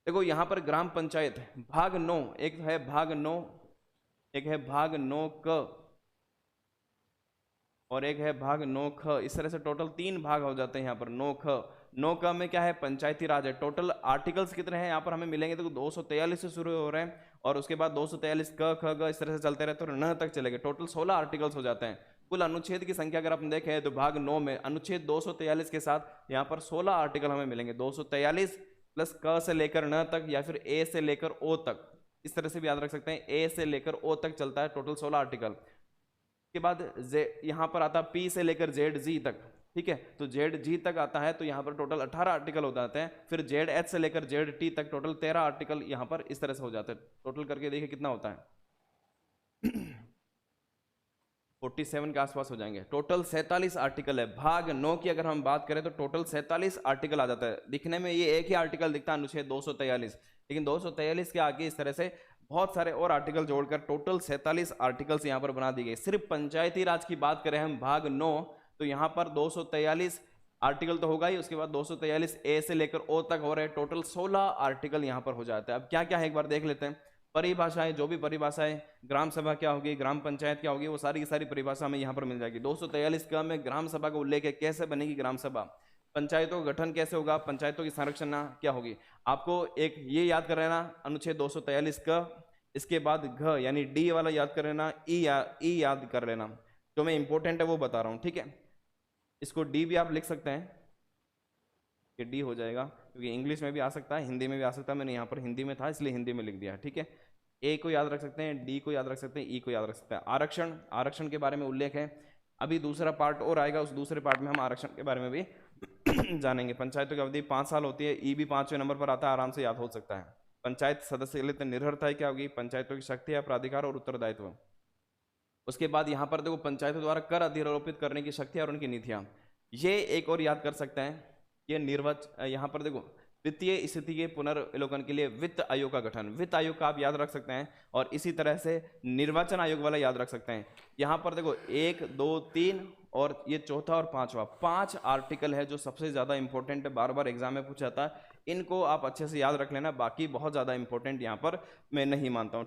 देखो यहाँ पर ग्राम पंचायत भाग 9, एक है भाग 9, एक है भाग 9 क और एक है भाग 9 ख। इस तरह से टोटल 3 भाग हो जाते हैं यहाँ पर। 9 ख, 9 क में क्या है, पंचायती राज है। टोटल आर्टिकल्स कितने हैं यहाँ पर हमें मिलेंगे, तो 243 से शुरू हो रहे हैं और उसके बाद 243 क ख ग इस तरह से चलते रहते हैं और न तक चलेंगे। टोटल 16 आर्टिकल्स हो जाते हैं। कुल अनुच्छेद की संख्या अगर आप देखें तो भाग 9 में अनुच्छेद 243 के साथ यहाँ पर 16 आर्टिकल हमें मिलेंगे। 243 प्लस क से लेकर न तक या फिर ए से लेकर ओ तक, इस तरह से भी याद रख सकते हैं। ए से लेकर ओ तक चलता है, टोटल 16 आर्टिकल। के बाद यहाँ पर आता है पी से लेकर जेड जी तक, ठीक है, तो जेड जी तक आता है तो यहाँ पर टोटल 18 आर्टिकल हो जाते हैं। फिर जेड एच से लेकर जेड टी तक टोटल 13 आर्टिकल यहाँ पर इस तरह से हो जाते हैं। टोटल करके देखिए कितना होता है 47 के आसपास हो जाएंगे। टोटल 47 आर्टिकल है। भाग 9 की अगर हम बात करें तो टोटल 47 आर्टिकल आ जाता है। दिखने में ये एक ही आर्टिकल दिखता है अनुच्छेद 243, लेकिन 243 के आगे इस तरह से बहुत सारे और आर्टिकल जोड़कर टोटल 47 आर्टिकल्स यहाँ पर बना दिए गए। सिर्फ पंचायती राज की बात करें हम भाग 9 तो यहाँ पर 243 आर्टिकल तो होगा ही, उसके बाद 243 ए से लेकर ओ तक हो रहे, टोटल 16 आर्टिकल यहाँ पर हो जाते हैं। अब क्या क्या है एक बार देख लेते हैं। परिभाषाएं, जो भी परिभाषाएं, ग्राम सभा क्या होगी, ग्राम पंचायत क्या होगी, वो सारी की सारी परिभाषा हमें यहाँ पर मिल जाएगी। 243 का में ग्राम सभा का उल्लेख है, कैसे बनेगी ग्राम सभा, पंचायतों का गठन कैसे होगा, पंचायतों की संरचना क्या होगी। आपको एक ये याद कर लेना अनुच्छेद 243 का, इसके बाद घ यानी डी वाला याद कर लेना, ई याद कर लेना। जो मैं इंपॉर्टेंट है वो बता रहा हूँ, ठीक है। इसको डी भी आप लिख सकते हैं कि डी हो जाएगा, क्योंकि इंग्लिश में भी आ सकता है, हिंदी में भी आ सकता है। मैंने यहाँ पर हिंदी में था इसलिए हिंदी में लिख दिया, ठीक है। ए को याद रख सकते हैं, डी को याद रख सकते हैं, ई को याद रख सकते हैं। आरक्षण, आरक्षण के बारे में उल्लेख है। अभी दूसरा पार्ट और आएगा, उस दूसरे पार्ट में हम आरक्षण के बारे में भी जानेंगे। पंचायतों की अवधि 5 साल होती है। ई भी 5वें नंबर पर आता है, आराम से याद हो सकता है। पंचायत सदस्य के लिए निर्भरता क्या होगी, पंचायतों की शक्ति या प्राधिकार और उत्तरदायित्व। उसके बाद यहाँ पर देखो पंचायतों द्वारा कर अधिरोपित करने की शक्ति और उनकी नीतियां, ये एक और याद कर सकते हैं। ये निर्वाचन, यहाँ पर देखो वित्तीय स्थिति के पुनर्विलोकन के लिए वित्त आयोग का गठन, वित्त आयोग का आप याद रख सकते हैं। और इसी तरह से निर्वाचन आयोग वाला याद रख सकते हैं। यहाँ पर देखो 1 2 3 और ये चौथा और पांचवा, 5 आर्टिकल है जो सबसे ज्यादा इंपॉर्टेंट है, बार बार एग्जाम में पूछा जाता है। इनको आप अच्छे से याद रख लेना, बाकी बहुत ज्यादा इंपॉर्टेंट यहाँ पर मैं नहीं मानता हूँ, ठीक।